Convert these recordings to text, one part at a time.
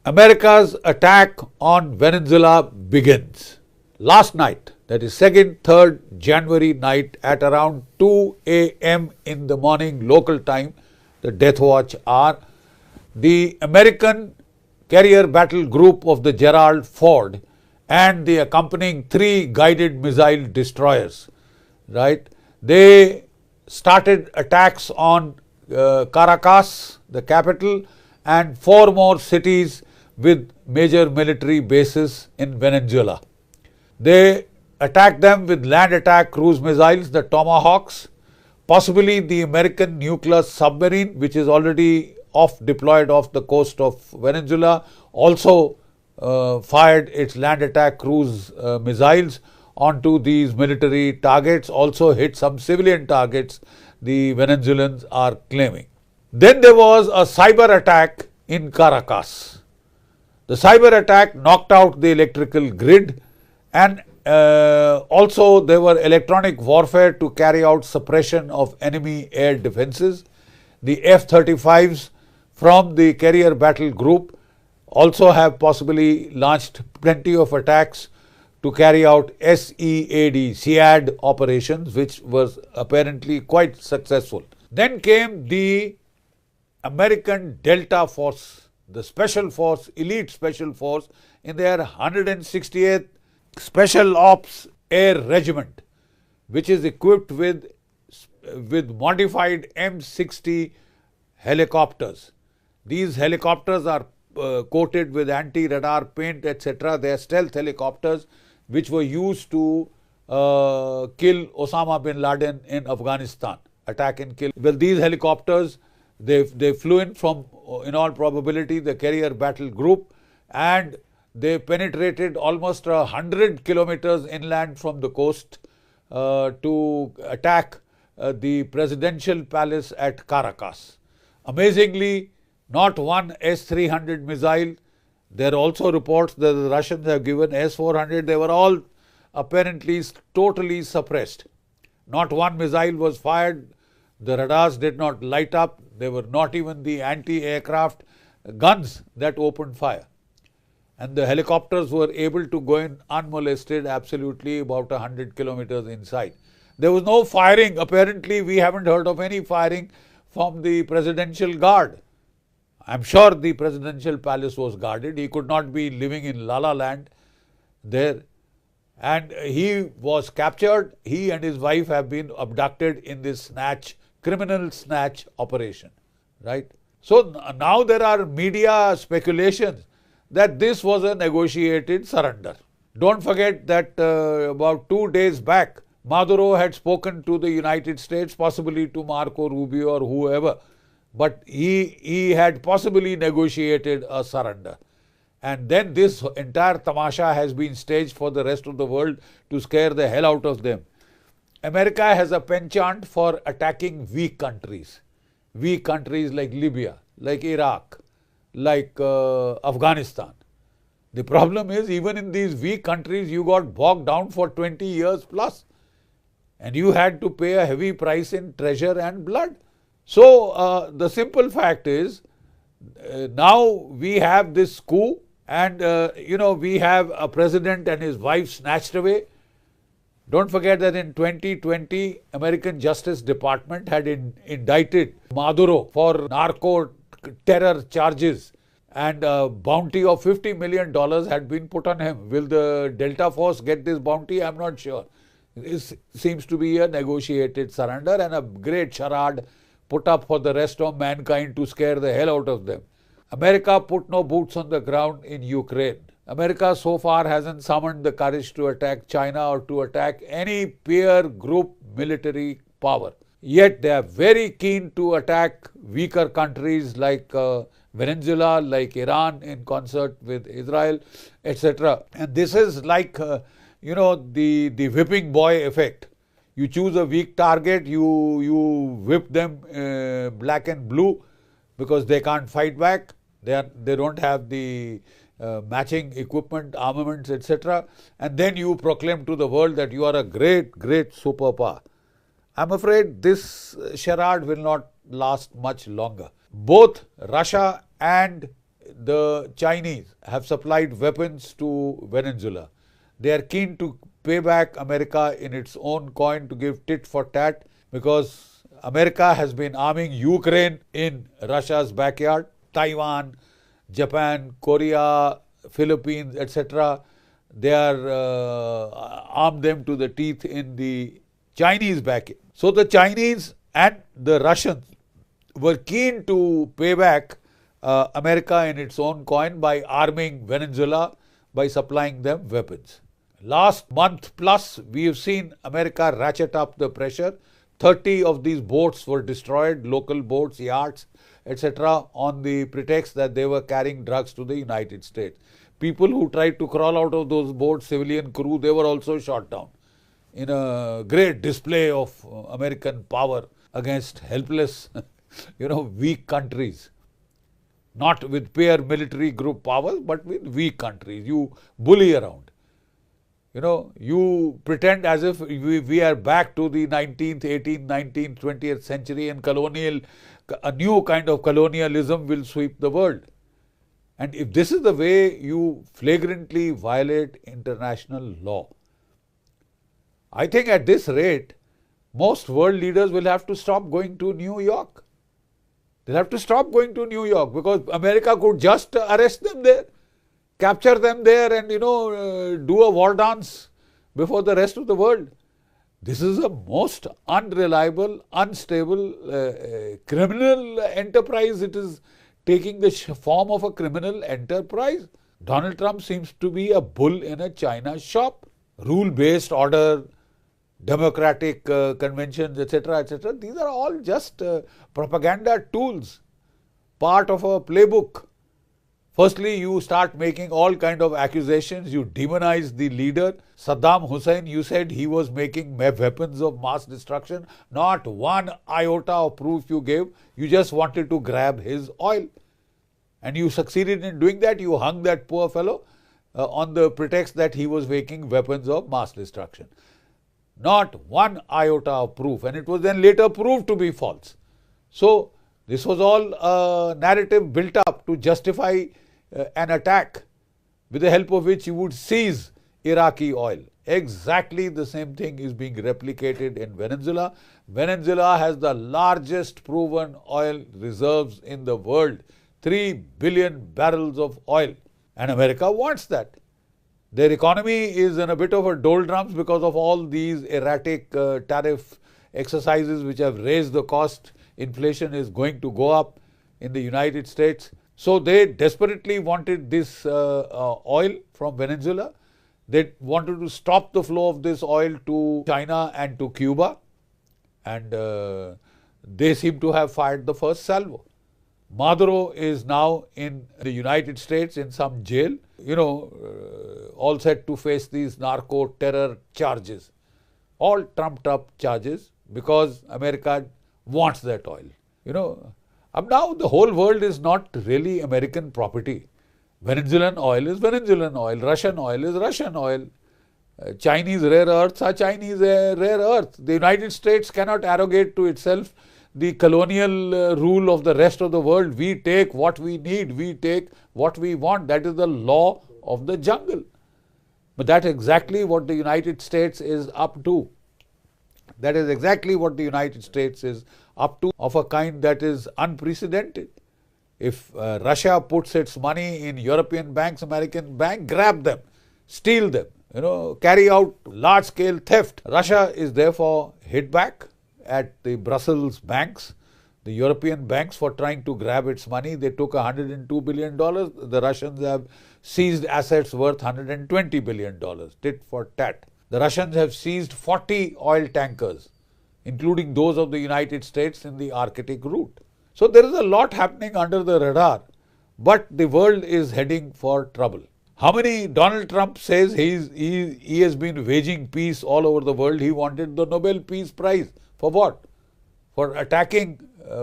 America's attack on Venezuela begins. Last night, that is 2nd, 3rd January night at around 2 a.m. in the morning local time, the death watch hour, the American carrier battle group of the Gerald Ford and the accompanying 3 guided missile destroyers, right? They started attacks on Caracas, the capital, and 4 more cities with major military bases in Venezuela. They attacked them with land attack cruise missiles, the Tomahawks, possibly the American nuclear submarine, which is already deployed off the coast of Venezuela, also fired its land attack cruise missiles onto these military targets, also hit some civilian targets, the Venezuelans are claiming. Then there was a cyber attack in Caracas. The cyber attack knocked out the electrical grid, and also there were electronic warfare to carry out suppression of enemy air defenses. The F-35s from the carrier battle group also have possibly launched plenty of attacks to carry out SEAD operations, which was apparently quite successful. Then came the American Delta Force, the special force, elite special force in their 168th Special Ops Air Regiment, which is equipped with modified M60 helicopters. These helicopters are coated with anti-radar paint, etc. They are stealth helicopters which were used to kill Osama bin Laden in Afghanistan, attack and kill. Well, these helicopters, they flew in from, in all probability, the carrier battle group, and they penetrated almost 100 kilometers inland from the coast to attack the presidential palace at Caracas. Amazingly, not one S-300 missile. There are also reports that the Russians have given S-400. They were all apparently totally suppressed. Not one missile was fired. The radars did not light up. There were not even the anti-aircraft guns that opened fire. And the helicopters were able to go in unmolested, absolutely about 100 kilometers inside. There was no firing. Apparently, we haven't heard of any firing from the presidential guard. I'm sure the presidential palace was guarded. He could not be living in La La Land there. And he was captured. He and his wife have been abducted in this criminal snatch operation, right? So now there are media speculations that this was a negotiated surrender. Don't forget that about 2 days back, Maduro had spoken to the United States, possibly to Marco Rubio or whoever, but he had possibly negotiated a surrender. And then this entire tamasha has been staged for the rest of the world to scare the hell out of them. America has a penchant for attacking weak countries like Libya, like Iraq, like Afghanistan. The problem is, even in these weak countries, you got bogged down for 20 years plus, and you had to pay a heavy price in treasure and blood. So the simple fact is, now we have this coup, and we have a president and his wife snatched away. Don't forget that in 2020, American Justice Department had indicted Maduro for narco terror charges, and a bounty of $50 million had been put on him. Will the Delta Force get this bounty? I'm not sure. This seems to be a negotiated surrender and a great charade put up for the rest of mankind to scare the hell out of them. America put no boots on the ground in Ukraine. America so far hasn't summoned the courage to attack China or to attack any peer group military power. Yet they are very keen to attack weaker countries like Venezuela, like Iran in concert with Israel, etc. And this is like, the whipping boy effect. You choose a weak target, you whip them black and blue because they can't fight back. They don't have the matching equipment, armaments, etc. And then you proclaim to the world that you are a great, great superpower. I'm afraid this charade will not last much longer. Both Russia and the Chinese have supplied weapons to Venezuela. They are keen to pay back America in its own coin to give tit for tat, because America has been arming Ukraine in Russia's backyard. Taiwan, Japan, Korea, Philippines, etc. They are armed them to the teeth in the Chinese backyard. So the Chinese and the Russians were keen to pay back America in its own coin by arming Venezuela, by supplying them weapons. Last month plus, we have seen America ratchet up the pressure. 30 of these boats were destroyed, local boats, yachts, etc., on the pretext that they were carrying drugs to the United States. People who tried to crawl out of those boats, civilian crew, they were also shot down in a great display of American power against helpless, weak countries. Not with bare military group powers, but with weak countries. You bully around. You pretend as if we are back to the 19th, 18th, 19th, 20th century, and a new kind of colonialism will sweep the world. And if this is the way you flagrantly violate international law, I think at this rate, most world leaders will have to stop going to New York. They'll have to stop going to New York, because America could just arrest them there, capture them there, and do a war dance before the rest of the world. This is a most unreliable, unstable criminal enterprise. It is taking the form of a criminal enterprise. Donald Trump seems to be a bull in a china shop. Rule-based order, democratic conventions, etc., etc. These are all just propaganda tools, part of a playbook. Firstly, you start making all kind of accusations. You demonize the leader. Saddam Hussein, you said he was making weapons of mass destruction. Not one iota of proof you gave. You just wanted to grab his oil. And you succeeded in doing that. You hung that poor fellow on the pretext that he was making weapons of mass destruction. Not one iota of proof. And it was then later proved to be false. So this was all a narrative built up to justify an attack, with the help of which you would seize Iraqi oil. Exactly the same thing is being replicated in Venezuela. Venezuela has the largest proven oil reserves in the world, 3 billion barrels of oil, and America wants that. Their economy is in a bit of a doldrums because of all these erratic tariff exercises which have raised the cost. Inflation is going to go up in the United States. So they desperately wanted this oil from Venezuela. They wanted to stop the flow of this oil to China and to Cuba. And they seem to have fired the first salvo. Maduro is now in the United States in some jail, all set to face these narco terror charges. All trumped up charges because America wants that oil. Now the whole world is not really American property. Venezuelan oil is Venezuelan oil, Russian oil is Russian oil, Chinese rare earths are Chinese rare earths. The United States cannot arrogate to itself the colonial rule of the rest of the world. We take what we need, we take what we want. That is the law of the jungle. But that's exactly what the United States is up to. That is exactly what the United States is up to, of a kind that is unprecedented. If Russia puts its money in European banks, American banks, grab them, steal them, carry out large-scale theft. Russia is therefore hit back at the Brussels banks, the European banks, for trying to grab its money. They took $102 billion. The Russians have seized assets worth $120 billion, tit for tat. The Russians have seized 40 oil tankers, including those of the United States in the Arctic route. So there is a lot happening under the radar, but the world is heading for trouble. How many Donald Trump says he has been waging peace all over the world? He wanted the Nobel Peace Prize. For what? For attacking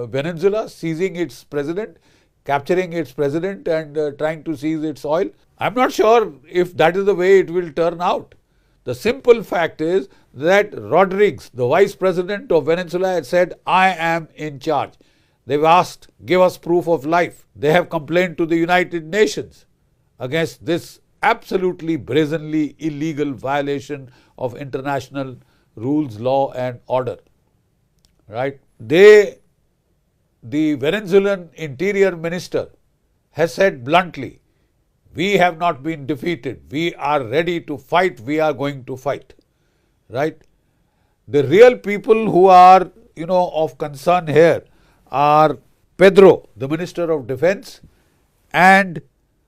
Venezuela, seizing its president, capturing its president and trying to seize its oil? I'm not sure if that is the way it will turn out. The simple fact is that Rodriguez, the vice president of Venezuela, had said, I am in charge. They've asked, give us proof of life. They have complained to the United Nations against this absolutely brazenly illegal violation of international rules, law and order. Right? The Venezuelan interior minister has said bluntly, we have not been defeated. We are ready to fight. We are going to fight. Right? The real people who are, of concern here are Pedro, the Minister of Defense, and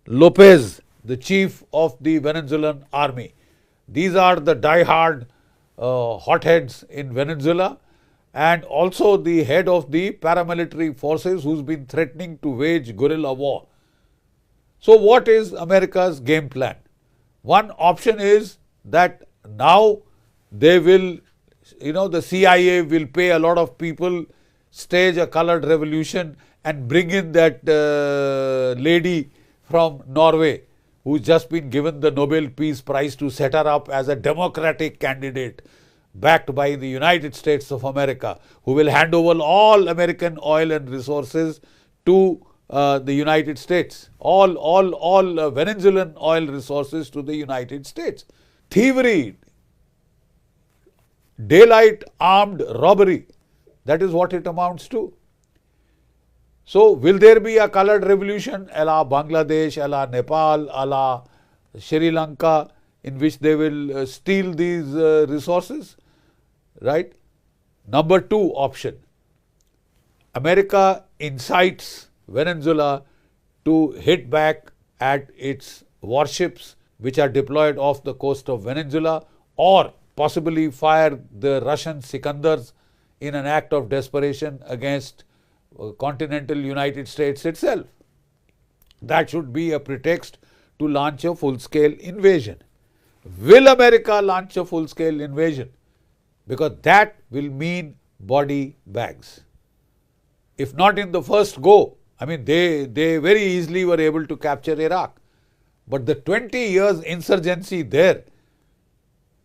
Lopez, the chief of the Venezuelan army. These are the die-hard hotheads in Venezuela, and also the head of the paramilitary forces who's been threatening to wage guerrilla war. So what is America's game plan? One option is that now they will, the CIA will pay a lot of people, stage a colored revolution and bring in that lady from Norway who's just been given the Nobel Peace Prize to set her up as a democratic candidate backed by the United States of America, who will hand over all American oil and resources to the United States, all Venezuelan oil resources to the United States. Thievery, daylight armed robbery, that is what it amounts to. So, will there be a colored revolution a la Bangladesh, a la Nepal, a la Sri Lanka, in which they will steal these resources? Right? Number two option, America incites Venezuela to hit back at its warships which are deployed off the coast of Venezuela, or possibly fire the Russian Sikandars in an act of desperation against continental United States itself. That should be a pretext to launch a full-scale invasion. Will America launch a full-scale invasion? Because that will mean body bags. If not in the first go, I mean, they very easily were able to capture Iraq. But the 20 years insurgency there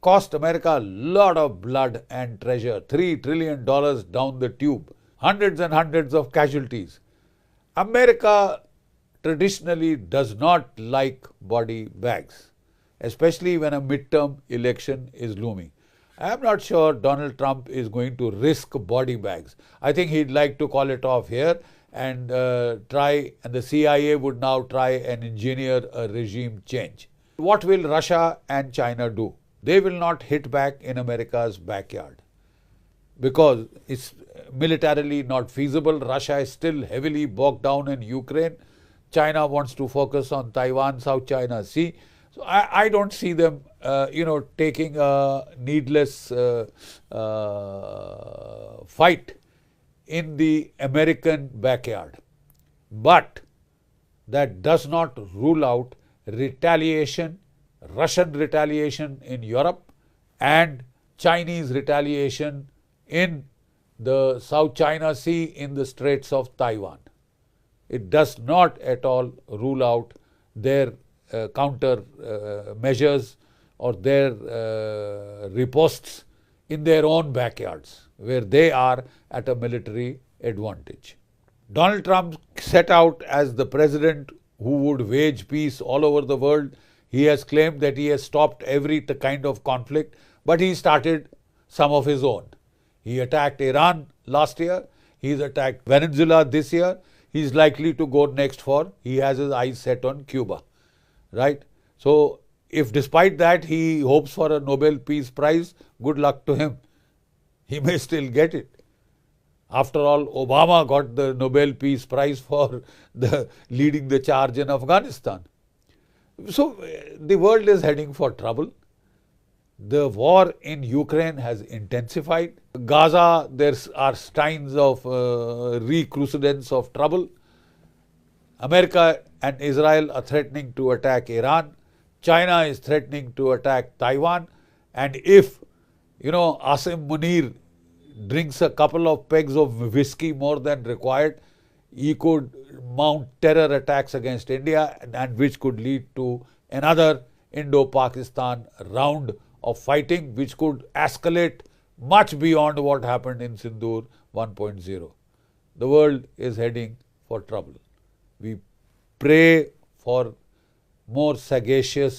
cost America a lot of blood and treasure, $3 trillion down the tube, hundreds and hundreds of casualties. America traditionally does not like body bags, especially when a midterm election is looming. I am not sure Donald Trump is going to risk body bags. I think he'd like to call it off here and and the CIA would now try and engineer a regime change. What will Russia and China do? They will not hit back in America's backyard because it's militarily not feasible. Russia is still heavily bogged down in Ukraine. China wants to focus on Taiwan, South China Sea. So I don't see them, taking a needless fight in the American backyard. But that does not rule out retaliation, Russian retaliation in Europe and Chinese retaliation in the South China Sea, in the Straits of Taiwan. It does not at all rule out their counter measures or their ripostes in their own backyards, where they are at a military advantage. Donald Trump set out as the president who would wage peace all over the world. He has claimed that he has stopped every kind of conflict, but he started some of his own. He attacked Iran last year. He's attacked Venezuela this year. He's likely to go next he has his eyes set on Cuba. Right? So, if despite that he hopes for a Nobel Peace Prize, good luck to him. He may still get it. After all, Obama got the Nobel Peace Prize for leading the charge in Afghanistan. So, the world is heading for trouble. The war in Ukraine has intensified. Gaza, there are signs of recrudescence of trouble. America and Israel are threatening to attack Iran. China is threatening to attack Taiwan. And if, Asim Munir drinks a couple of pegs of whiskey more than required, he could mount terror attacks against India, and which could lead to another Indo-Pakistan round of fighting, which could escalate much beyond what happened in Sindoor 1.0. the world is heading for trouble. We pray for more sagacious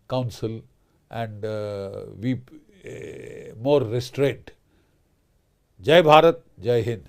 counsel and more restraint. Jai Bharat, Jai Hind.